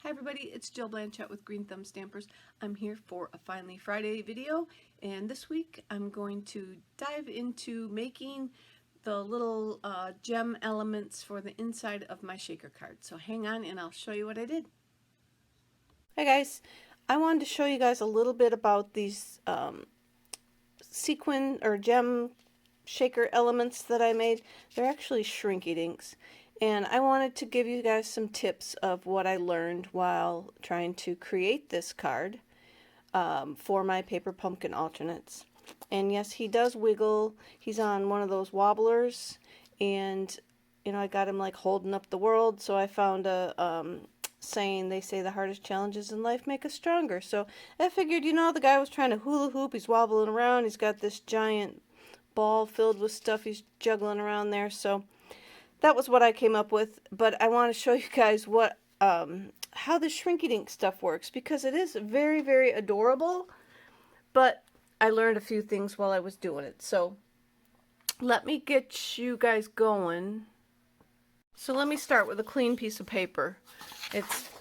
Hi everybody, it's Jill Blanchett with Green Thumb Stampers. I'm here for a Finally Friday video, and this week I'm going to dive into making the little gem elements for the inside of my shaker card. So hang on and I'll show you what I did. Hi guys, I wanted to show you guys a little bit about these sequin or gem shaker elements that I made. They're actually Shrinky Dinks. And I wanted to give you guys some tips of what I learned while trying to create this card for my paper pumpkin alternates. And yes, he does wiggle. He's on one of those wobblers, and you know, I got him like holding up the world. So I found a saying, they say the hardest challenges in life make us stronger. So I figured, you know, the guy was trying to hula hoop. He's wobbling around. He's got this giant ball filled with stuff he's juggling around there. So that was what I came up with, but I want to show you guys what how the Shrinky Dink stuff works, because it is very, very adorable, but I learned a few things while I was doing it. So let me get you guys going. So let me start with a clean piece of paper. It's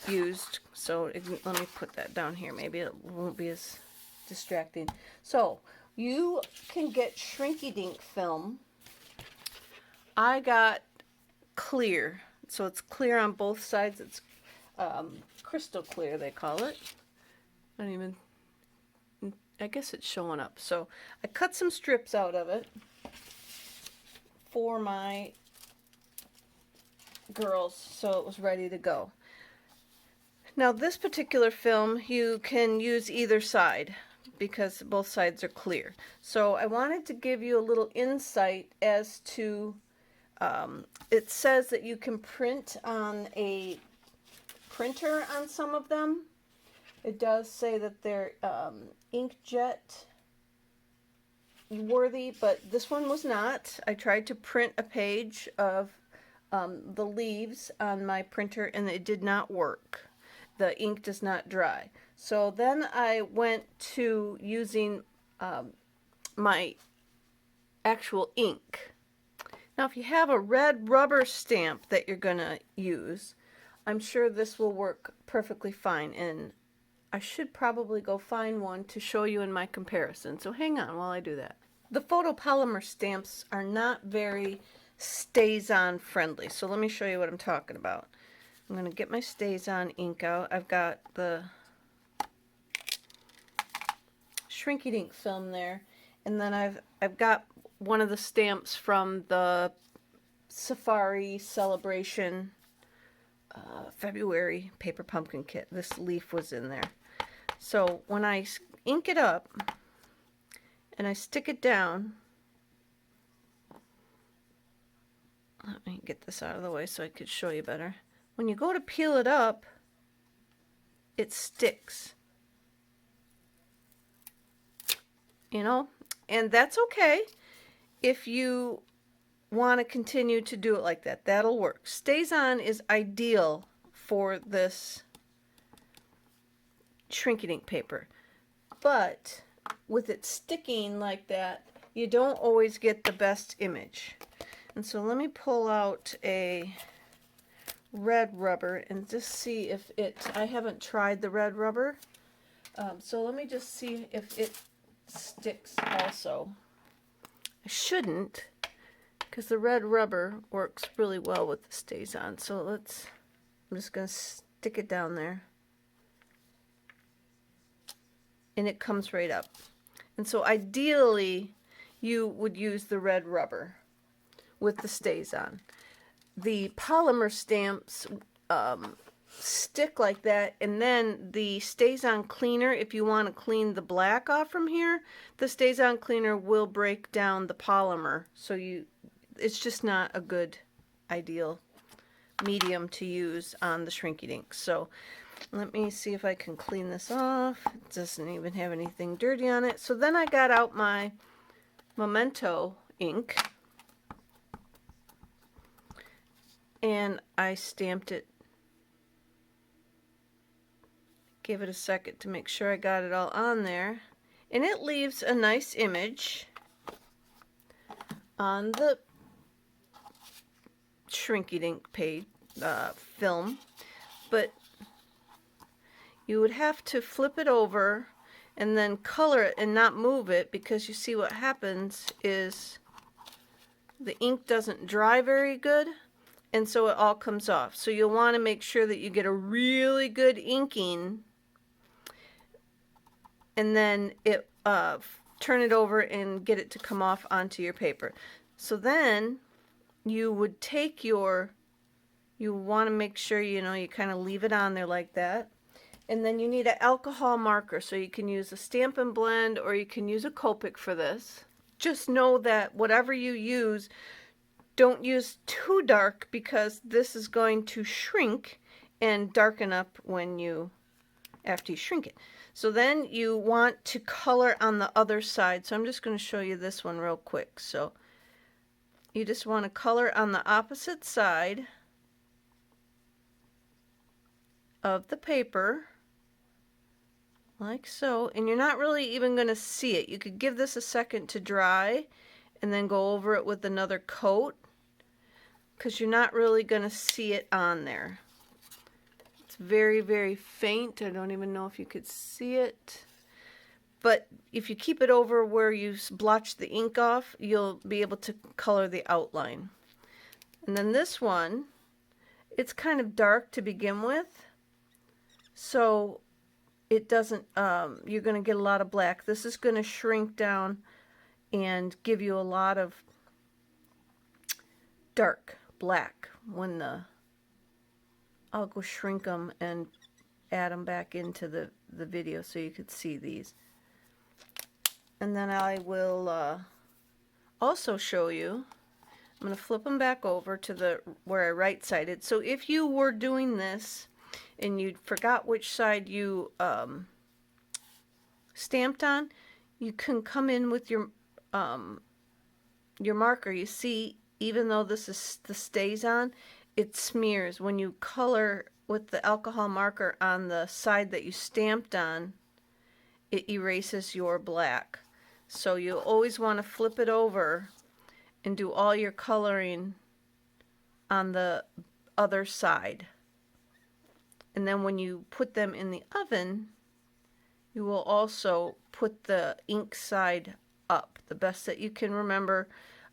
used, so let me put that down here. Maybe it won't be as distracting. So you can get Shrinky Dink film. I got clear, so it's clear on both sides. It's crystal clear, they call it. I guess it's showing up. So I cut some strips out of it for my girls, so it was ready to go. Now this particular film, you can use either side because both sides are clear. So I wanted to give you a little insight as to it says that you can print on a printer on some of them. It does say that they're inkjet worthy, but this one was not. I tried to print a page of the leaves on my printer and it did not work. The ink does not dry. So then I went to using my actual ink. Now if you have a red rubber stamp that you're going to use, I'm sure this will work perfectly fine, and I should probably go find one to show you in my comparison. So hang on while I do that. The photopolymer stamps are not very StazOn friendly, so let me show you what I'm talking about. I'm going to get my StazOn ink out. I've got the Shrinky Dink film there, and then I've got one of the stamps from the Safari Celebration February paper pumpkin kit. This leaf was in there. So when I ink it up and I stick it down, let me get this out of the way so I could show you better. When you go to peel it up, it sticks. You know, and that's okay if you want to continue to do it like that. That'll work. StazOn is ideal for this Shrinky Dink paper, but with it sticking like that, you don't always get the best image. And so let me pull out a red rubber and just see if it, I haven't tried the red rubber, so let me just see if it sticks also. I shouldn't, because the red rubber works really well with the StazOn. So I'm just going to stick it down there, and it comes right up. And so ideally you would use the red rubber with the StazOn. The polymer stamps stick like that, and then the StazOn cleaner, if you want to clean the black off from here, the StazOn cleaner will break down the polymer, so it's just not a good ideal medium to use on the Shrinky Dink. So let me see if I can clean this off. It doesn't even have anything dirty on it. So then I got out my Memento ink and I stamped it. Give it a second to make sure I got it all on there, and it leaves a nice image on the Shrinky Dink page film, but you would have to flip it over and then color it and not move it, because you see what happens is the ink doesn't dry very good, and so it all comes off. So you'll want to make sure that you get a really good inking, and then turn it over and get it to come off onto your paper. So then you would take you want to make sure you kind of leave it on there like that. And then you need an alcohol marker, so you can use a Stampin' Blend or you can use a Copic for this. Just know that whatever you use, don't use too dark, because this is going to shrink and darken up after you shrink it. So then you want to color on the other side. So I'm just going to show you this one real quick. So you just want to color on the opposite side of the paper, like so, and you're not really even going to see it. You could give this a second to dry and then go over it with another coat, because you're not really going to see it on there. It's very, very faint. I don't even know if you could see it. But if you keep it over where you blotch the ink off, you'll be able to color the outline. And then this one, it's kind of dark to begin with, so it doesn't, you're going to get a lot of black. This is going to shrink down and give you a lot of dark black when I'll go shrink them and add them back into the video so you could see these. And then I will also show you, I'm going to flip them back over to where I right-sided. So if you were doing this and you forgot which side you stamped on, you can come in with your marker. You see, even though this stays on, it smears. When you color with the alcohol marker on the side that you stamped on, it erases your black. So you always want to flip it over and do all your coloring on the other side. And then when you put them in the oven, you will also put the ink side up. The best that you can remember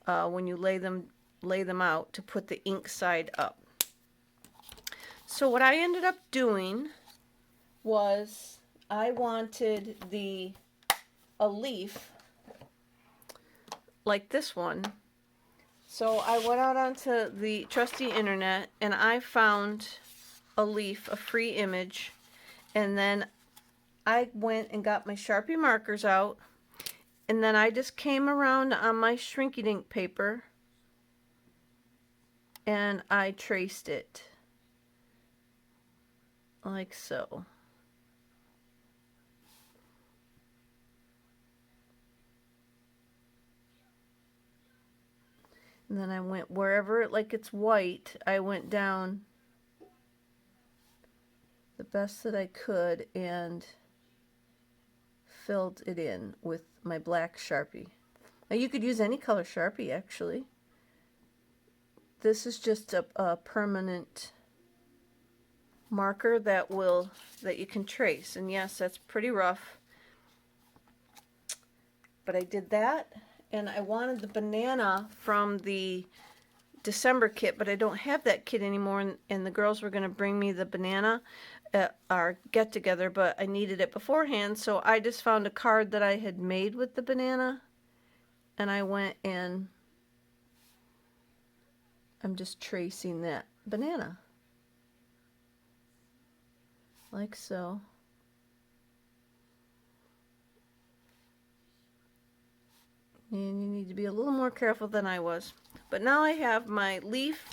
when you lay them out, to put the ink side up. So what I ended up doing was I wanted a leaf like this one. So I went out onto the trusty internet and I found a leaf, a free image, and then I went and got my Sharpie markers out, and then I just came around on my Shrinky Dink paper and I traced it like so. And then I went wherever, like it's white, I went down the best that I could and filled it in with my black Sharpie. Now you could use any color Sharpie, actually. This is just a permanent marker that you can trace. And yes, that's pretty rough. But I did that, and I wanted the banana from the December kit, but I don't have that kit anymore, and the girls were going to bring me the banana at our get-together, but I needed it beforehand, so I just found a card that I had made with the banana, and I went and I'm just tracing that banana like so. And you need to be a little more careful than I was. But now I have my leaf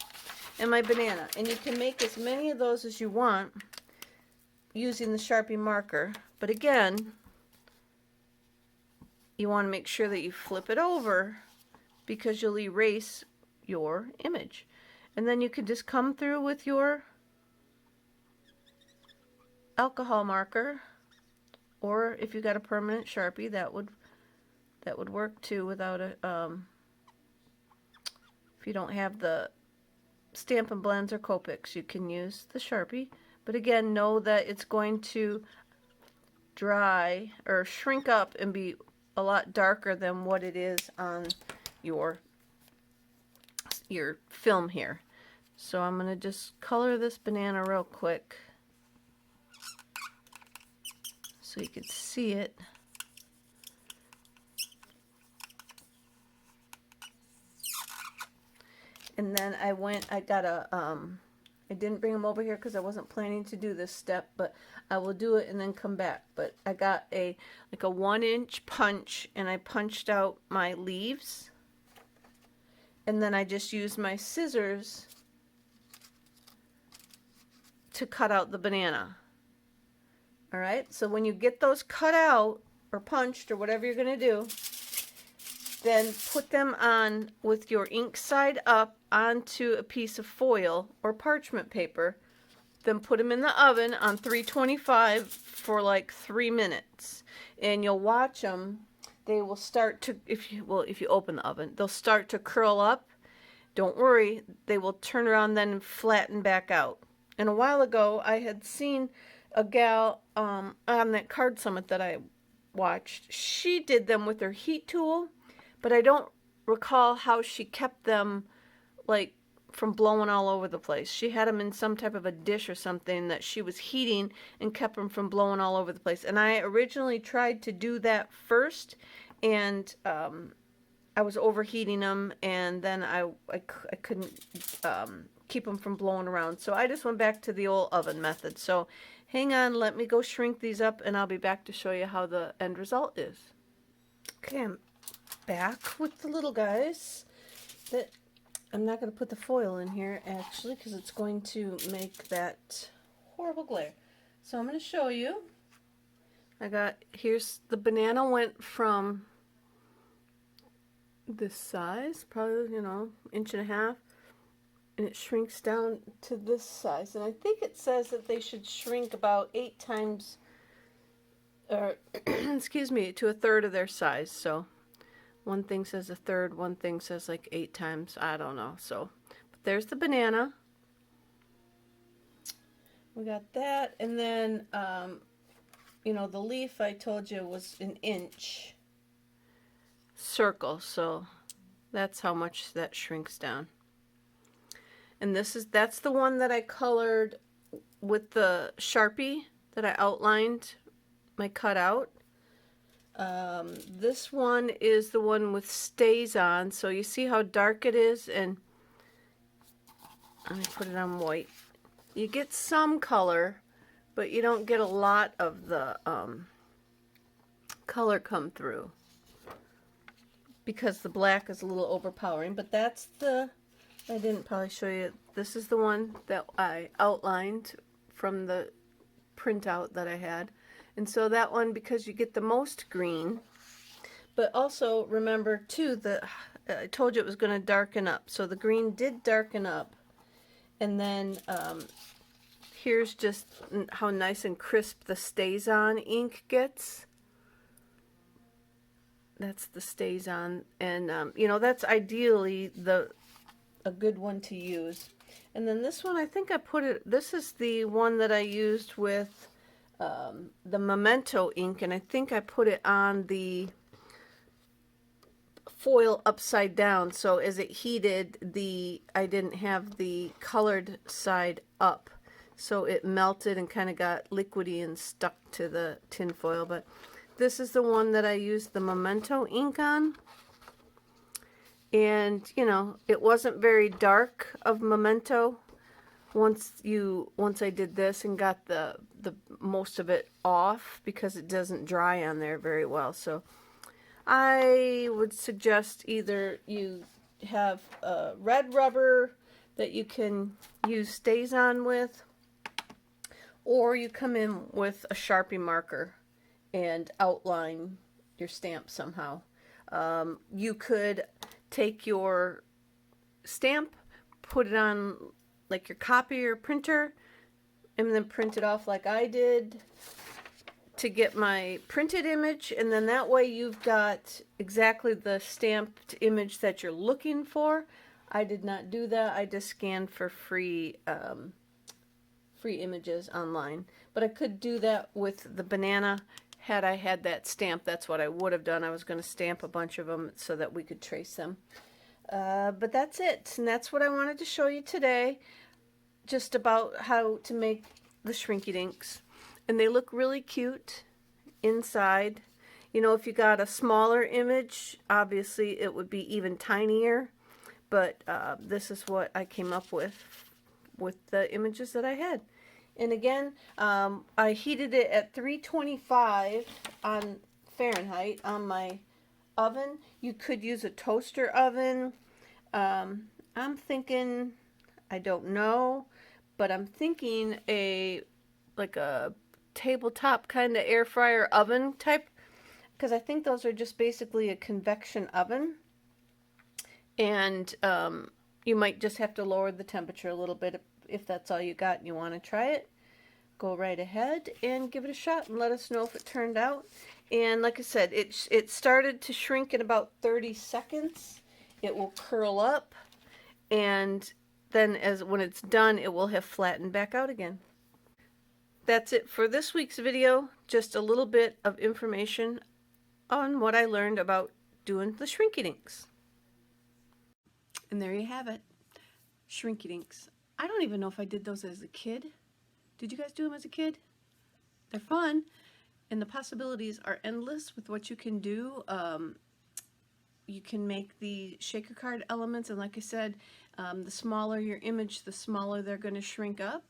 and my banana, and you can make as many of those as you want using the Sharpie marker. But again, you want to make sure that you flip it over, because you'll erase your image. And then you can just come through with your alcohol marker, or if you got a permanent Sharpie, that would work too, without a if you don't have the Stampin' Blends or Copics, you can use the Sharpie. But again, know that it's going to dry or shrink up and be a lot darker than what it is on your film here. So I'm going to just color this banana real quick so you can see it. And then I got a, I didn't bring them over here because I wasn't planning to do this step, but I will do it and then come back. But I got like a 1-inch punch, and I punched out my leaves. And then I just used my scissors to cut out the banana. All right, so when you get those cut out or punched or whatever you're going to do, then put them on with your ink side up onto a piece of foil or parchment paper. Then put them in the oven on 325 for like 3 minutes. And you'll watch them. They will start to, if you open the oven, they'll start to curl up. Don't worry, they will turn around then and flatten back out. And a while ago, I had seen a gal on that card summit that I watched. She did them with her heat tool, but I don't recall how she kept them like from blowing all over the place. She had them in some type of a dish or something that she was heating and kept them from blowing all over the place. And I originally tried to do that first, and I was overheating them, and then I couldn't keep them from blowing around. So I just went back to the old oven method. So hang on, let me go shrink these up, and I'll be back to show you how the end result is. Okay, I'm back with the little guys. That I'm not going to put the foil in here, actually, because it's going to make that horrible glare. So I'm going to show you. Here's the banana went from this size, probably, 1.5 inches, and it shrinks down to this size. And I think it says that they should shrink about 8 times, or excuse me, to 1/3 of their size. So one thing says 1/3, one thing says like 8 times. I don't know. So, but there's the banana. We got that, and then the leaf I told you was 1 inch circle, so that's how much that shrinks down. And that's the one that I colored with the Sharpie that I outlined my cutout. This one is the one with StazOn, so you see how dark it is, and let me put it on white. You get some color, but you don't get a lot of the color come through, because the black is a little overpowering. But that's I didn't probably show you, this is the one that I outlined from the printout that I had. And so that one, because you get the most green, but also remember too that I told you it was going to darken up. So the green did darken up. And then here's just how nice and crisp the StazOn ink gets. That's the StazOn, and that's ideally a good one to use. And then this one, I think I put it. This is the one that I used with the Memento ink, and I think I put it on the foil upside down. So as it heated, I didn't have the colored side up, so it melted and kind of got liquidy and stuck to the tin foil. But this is the one that I used the Memento ink on. And, it wasn't very dark of Memento once I did this and got the most of it off, because it doesn't dry on there very well. So I would suggest either you have a red rubber that you can use StazOn with, or you come in with a Sharpie marker and outline your stamp somehow. You could take your stamp, put it on like your copy or printer, and then print it off like I did to get my printed image, and then that way you've got exactly the stamped image that you're looking for. I did not do that. I just scanned for free free images online. But I could do that with the banana. Had I had that stamp, that's what I would have done. I was going to stamp a bunch of them so that we could trace them. But that's it, and that's what I wanted to show you today, just about how to make the Shrinky Dinks. And they look really cute inside. You know, if you got a smaller image, obviously it would be even tinier, but this is what I came up with the images that I had. And again, I heated it at 325 on Fahrenheit on my oven. You could use a toaster oven. I'm thinking, I don't know, but I'm thinking like a tabletop kind of air fryer oven type, because I think those are just basically a convection oven. And you might just have to lower the temperature a little bit if that's all you got and you want to try it. Go right ahead and give it a shot and let us know if it turned out. And like I said, it started to shrink in about 30 seconds. It will curl up, and then when it's done, it will have flattened back out again. That's it for this week's video. Just a little bit of information on what I learned about doing the Shrinky Dinks. And there you have it, Shrinky Dinks. I don't even know if I did those as a kid. Did you guys do them as a kid? They're fun, and the possibilities are endless with what you can do. You can make the shaker card elements, and like I said, the smaller your image, the smaller they're going to shrink up.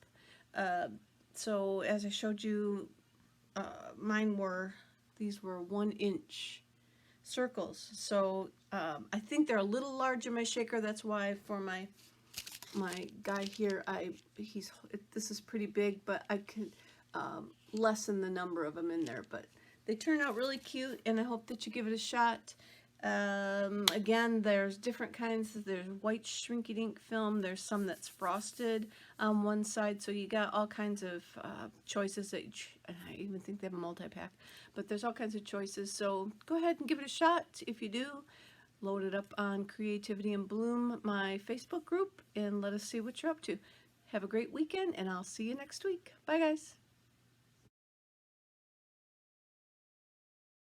So as I showed you, these were 1-inch circles. So I think they're a little larger in my shaker. That's why for my guy here, this is pretty big, but I can lessen the number of them in there. But they turn out really cute, and I hope that you give it a shot. Again, there's different kinds. There's white Shrinky Dink film. There's some that's frosted on one side. So you got all kinds of choices. I even think they have a multi-pack. But there's all kinds of choices. So go ahead and give it a shot. If you do, load it up on Creativity in Bloom, my Facebook group, and let us see what you're up to. Have a great weekend, and I'll see you next week. Bye, guys.